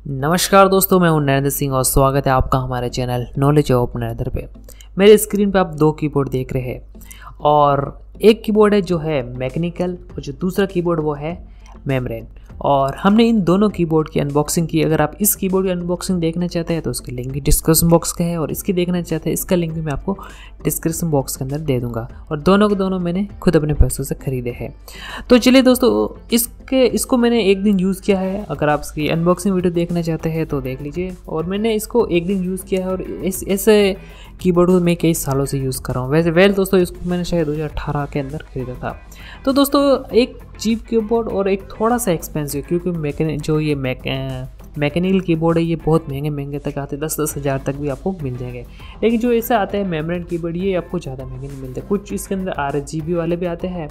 नमस्कार दोस्तों, मैं हूं नरेंद्र सिंह और स्वागत है आपका हमारे चैनल नॉलेज ऑफ नरेंद्र पे। मेरे स्क्रीन पे आप दो कीबोर्ड देख रहे हैं और एक कीबोर्ड है जो है मैकेनिकल और जो दूसरा कीबोर्ड वो है मेम्ब्रेन। और हमने इन दोनों कीबोर्ड की अनबॉक्सिंग की। अगर आप इस कीबोर्ड की अनबॉक्सिंग देखना चाहते हैं तो उसकी लिंक भी डिस्क्रिप्शन बॉक्स का है और इसकी देखना चाहते हैं इसका लिंक भी मैं आपको डिस्क्रिप्शन बॉक्स के अंदर दे दूंगा। और दोनों को दोनों मैंने खुद अपने पैसों से खरीदे हैं। तो चलिए दोस्तों, इसको मैंने एक दिन यूज़ किया है। अगर आप इसकी अनबॉक्सिंग वीडियो देखना चाहते हैं तो देख लीजिए। और मैंने इसको एक दिन यूज़ किया है और ऐसे कीबोर्ड को मैं कई सालों से यूज़ कर रहा हूँ। वैसे दोस्तों, इसको मैंने शायद 2018 के अंदर खरीदा था। तो दोस्तों, एक चीप कीबोर्ड और एक थोड़ा सा एक्सपेंसिव, क्योंकि मैकेनिकल कीबोर्ड है ये बहुत महंगे तक आते हैं, 10-10 हज़ार तक भी आपको मिल जाएंगे। लेकिन जो ऐसा आता है मेम्ब्रेन कीबोर्ड, ये आपको ज़्यादा महंगे नहीं मिलते। कुछ इसके अंदर RGB वाले भी आते हैं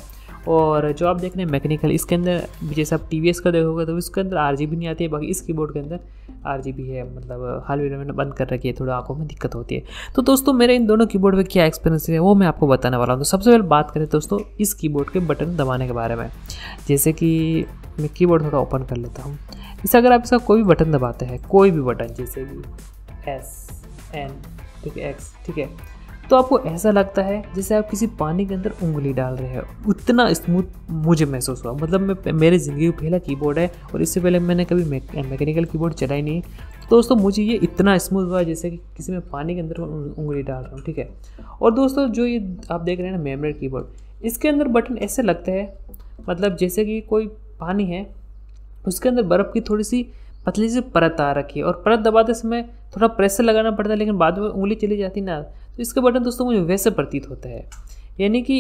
और जो आप देख रहे हैं मैकेनिकल, इसके अंदर जैसे आप TVS का देखोगे तो इसके अंदर RGB नहीं आती है। बाकी इस कीबोर्ड के अंदर RGB है। मतलब हाल ही में मैंने बंद कर रखी है, थोड़ा आंखों में दिक्कत होती है। तो दोस्तों, मेरे इन दोनों कीबोर्ड में क्या एक्सपीरियंस है वो मैं आपको बताने वाला हूँ। तो सबसे पहले बात करें दोस्तों इस कीबोर्ड के बटन दबाने के बारे में। जैसे कि मैं कीबोर्ड थोड़ा ओपन कर लेता हूँ। जैसे अगर आप इसका कोई भी बटन दबाते हैं, कोई भी बटन, जैसे कि S, N, ठीक है, X, ठीक है, तो आपको ऐसा लगता है जैसे आप किसी पानी के अंदर उंगली डाल रहे हो। उतना स्मूथ मुझे महसूस हुआ। मतलब मेरी ज़िंदगी का पहला कीबोर्ड है और इससे पहले मैंने कभी मैकेनिकल कीबोर्ड चला ही नहीं। तो दोस्तों, मुझे ये इतना स्मूथ हुआ जैसे कि किसी में पानी के अंदर उंगली डाल रहा हूँ, ठीक है। और दोस्तों, जो ये आप देख रहे हैं ना मेम्ब्रेन कीबोर्ड, इसके अंदर बटन ऐसे लगते हैं मतलब जैसे कि कोई पानी है, उसके अंदर बर्फ़ की थोड़ी सी पतली सी परत आ रखी है और परत दबाते समय थोड़ा प्रेशर लगाना पड़ता है, लेकिन बाद में उंगली चली जाती ना। तो इसके बटन दोस्तों मुझे वैसे प्रतीत होता है। यानी कि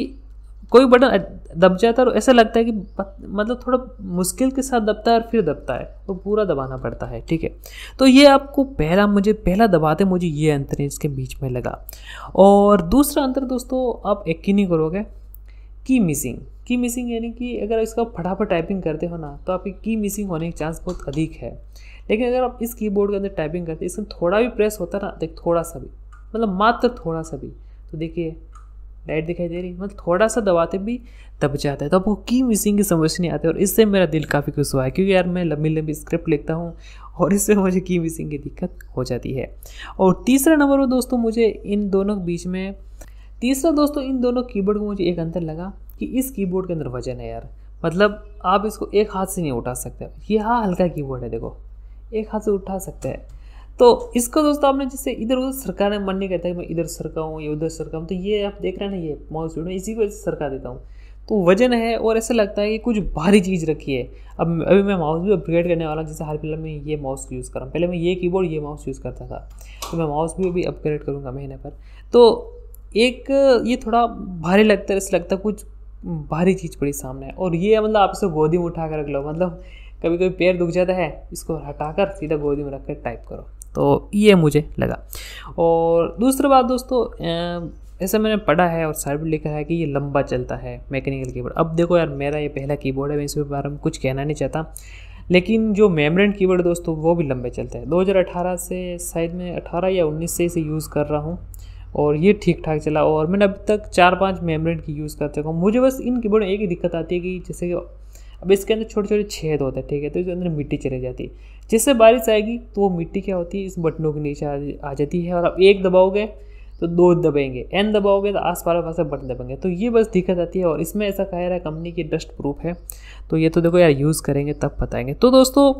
कोई बटन दब जाता है और ऐसा लगता है कि मतलब थोड़ा मुश्किल के साथ दबता है और फिर दबता है, तो पूरा दबाना पड़ता है, ठीक है। तो ये आपको पहला दबाते मुझे ये अंतर इसके बीच में लगा। और दूसरा अंतर दोस्तों, आप यकीन नहीं करोगे, की मिसिंग यानी कि अगर इसका फटाफट टाइपिंग करते हो ना तो आपकी की मिसिंग होने के चांस बहुत अधिक है। लेकिन अगर आप इस कीबोर्ड के अंदर टाइपिंग करते इसमें थोड़ा भी प्रेस होता ना, देख थोड़ा सा भी, मतलब मात्र थोड़ा सा भी, तो देखिए लाइट दिखाई दे रही, मतलब थोड़ा सा दबाते भी दब जाता है। तो आपको की मिसिंग की समस्या नहीं आती और इससे मेरा दिल काफ़ी खुश हुआ है, क्योंकि यार मैं लंबी स्क्रिप्ट लिखता हूँ और इससे मुझे की मिसिंग की दिक्कत हो जाती है। और तीसरा नंबर पर दोस्तों, इन दोनों कीबोर्ड को मुझे एक अंतर लगा कि इस कीबोर्ड के अंदर वजन है यार। मतलब आप इसको एक हाथ से नहीं उठा सकते। ये हल्का कीबोर्ड है, देखो एक हाथ से उठा सकते हैं। तो इसको दोस्तों आपने जैसे इधर उधर सरकाने मन नहीं करता कि मैं इधर सरकाऊँ या उधर सरकाऊँ, तो ये आप देख रहे हैं ना, ये माउस व्हील इसी को सरका देता हूँ तो वजन है और ऐसा लगता है कि कुछ भारी चीज़ रखी है। अभी मैं माउस भी अपग्रेड करने वाला हूँ। जैसे हाल फिलहाल में ये माउस यूज़ कर रहा हूँ, पहले मैं ये कीबोर्ड ये माउस यूज़ करता था, तो मैं माउस भी अभी अपग्रेड करूँगा महीने पर। तो एक ये थोड़ा भारी लगता है, ऐसा लगता है कुछ भारी चीज़ पड़ी सामने है। और ये मतलब आप इसे गोदी में उठा कर रख लो, मतलब कभी कभी पैर दुख जाता है, इसको हटाकर सीधा गोदी में रख कर टाइप करो। तो ये मुझे लगा। और दूसरी बात दोस्तों, ऐसा मैंने पढ़ा है और साइड पर लिखा है कि ये लंबा चलता है मैकेनिकल कीबोर्ड। अब देखो यार, मेरा ये पहला कीबोर्ड है, मैं इसके बारे में कुछ कहना नहीं चाहता, लेकिन जो मेम्ब्रेन कीबोर्ड दोस्तों वो भी लंबे चलते हैं। 2018 से शायद मैं 18 या 19 से इसे यूज़ कर रहा हूँ और ये ठीक ठाक चला। और मैंने अभी तक 4-5 मेम्ब्रेन की यूज़ कर चुका हूँ। मुझे बस इन कीबोर्ड में एक ही दिक्कत आती है कि जैसे कि अब इसके अंदर छोटे छोटे छेद होते हैं, ठीक है, तो इसके अंदर मिट्टी चली जाती है। जिससे बारिश आएगी तो वो मिट्टी क्या होती है, इस बटनों के नीचे आ जाती है। और अब एक दबाओगे तो दो दबेंगे, N दबाओगे तो आस पास बटन दबेंगे। तो ये बस दिक्कत आती है। और इसमें ऐसा कह रहा है कंपनी की डस्ट प्रूफ है, तो ये तो देखो यार यूज़ करेंगे तब बताएंगे। तो दोस्तों,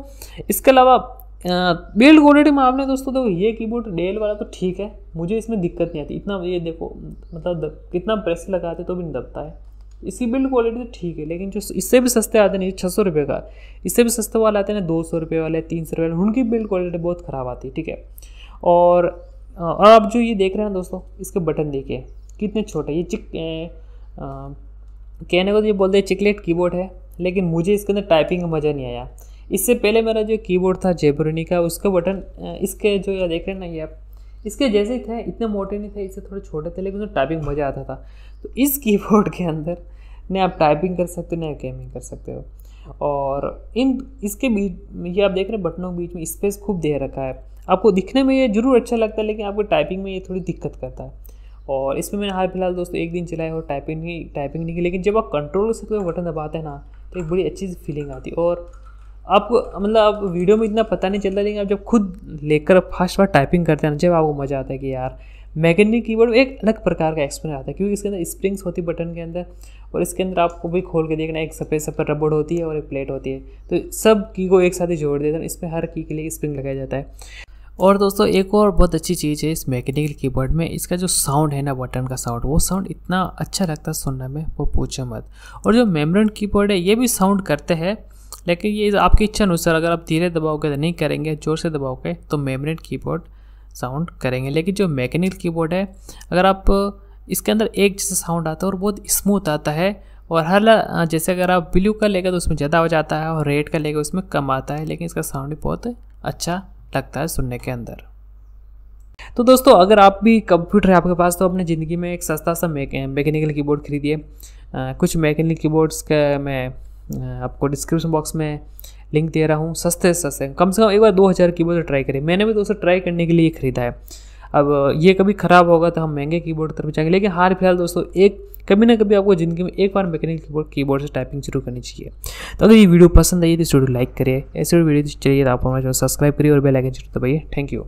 इसके अलावा बिल्ड क्वालिटी में आपने दोस्तों देखो, ये कीबोर्ड डेल वाला तो ठीक है, मुझे इसमें दिक्कत नहीं आती इतना। ये देखो मतलब कितना प्रेस लगाते तो भी नहीं दबता है। इसकी बिल्ड क्वालिटी तो ठीक है, लेकिन जो इससे भी सस्ते आते हैं, 600 रुपये का, इससे भी सस्ते वाले आते हैं ना, 200 रुपये वाले, 300 रुपये वाले, उनकी बिल्ड क्वालिटी बहुत ख़राब आती है, ठीक है। और आप जो ये देख रहे हैं दोस्तों, इसके बटन देखिए कितने छोटे। ये कहने को तो ये बोलते हैं चिकलेट कीबोर्ड है, लेकिन मुझे इसके अंदर टाइपिंग का मज़ा नहीं आया। इससे पहले मेरा जो कीबोर्ड था जेब्रोनी का, उसका बटन इसके जो ये देख रहे हैं ना, ये आप इसके जैसे ही थे, इतने मोटे नहीं थे, इससे थोड़े छोटे थे, लेकिन उसमें टाइपिंग मज़ा आता था। तो इस कीबोर्ड के अंदर न आप टाइपिंग कर सकते हो न गेमिंग कर सकते हो। और इसके बीच ये आप देख रहे हैं बटनों के बीच में स्पेस खूब दे रखा है। आपको दिखने में ये जरूर अच्छा लगता है, लेकिन आपको टाइपिंग में ये थोड़ी दिक्कत करता है। और इसमें मैंने हाल फिलहाल दोस्तों एक दिन चलाया और टाइपिंग नहीं की, लेकिन जब आप कंट्रोल से कोई बटन दबाते हैं ना, तो एक बड़ी अच्छी सी फीलिंग आती है। और आपको मतलब आप वीडियो में इतना पता नहीं चलता, लेकिन आप जब खुद लेकर फर्स्ट बार टाइपिंग करते हैं ना, जब आपको मज़ा आता है कि यार मैकेनिकल कीबोर्ड में एक अलग प्रकार का एक्सपीरियंस आता है, क्योंकि इसके अंदर स्प्रिंग्स होती है बटन के अंदर, और इसके अंदर आपको भी खोल के देखना, एक सफ़ेद सफ़ेद रबड़ होती है और एक प्लेट होती है, तो सब की को एक साथ ही जोड़ देते हैं। इसमें हर की के लिए स्प्रिंग लगाया जाता है। और दोस्तों एक और बहुत अच्छी चीज़ है इस मैकेनिकल कीबोर्ड में, इसका जो साउंड है ना, बटन का साउंड, वो साउंड इतना अच्छा लगता है सुनने में, वो पूछो मत। और जो मेमोरेंट कीबोर्ड है ये भी साउंड करते हैं, लेकिन ये आपकी इच्छा अनुसार, अगर आप धीरे दबाओगे तो नहीं करेंगे, जोर से दबाओगे तो मेमोरेंट कीबोर्ड साउंड करेंगे। लेकिन जो मैकेनिकल कीबोर्ड है, अगर आप इसके अंदर एक जैसा साउंड आता है और बहुत स्मूथ आता है, और हर जैसे अगर आप ब्लू का लेगा तो उसमें ज़्यादा हो जाता है और रेड का लेगा उसमें कम आता है, लेकिन इसका साउंड भी बहुत अच्छा लगता है सुनने के अंदर। तो दोस्तों अगर आप भी कंप्यूटर है आपके पास, तो अपनी ज़िंदगी में एक सस्ता सा मैकेनिकल कीबोर्ड खरीदिए। कुछ मैकेनिकल कीबोर्ड्स का मैं आपको डिस्क्रिप्शन बॉक्स में लिंक दे रहा हूँ, सस्ते से सस्ते, कम से कम एक बार 2000 कीबोर्ड ट्राई करिए। मैंने भी दोस्तों ट्राई करने के लिए खरीदा है। अब ये कभी ख़राब होगा तो हम महंगे कीबोर्ड तरफ जाएंगे, लेकिन हाल फिलहाल दोस्तों एक कभी ना कभी आपको ज़िंदगी में एक बार मैकेनिकल कीबोर्ड से टाइपिंग शुरू करनी चाहिए। तो अगर ये वीडियो पसंद आई तो इस वीडियो लाइक करिए, ऐसे वीडियो चाहिए तो आप हमारा चैनल सब्सक्राइब करिए और बेल आइकन जरूर दबाइए। Thank you.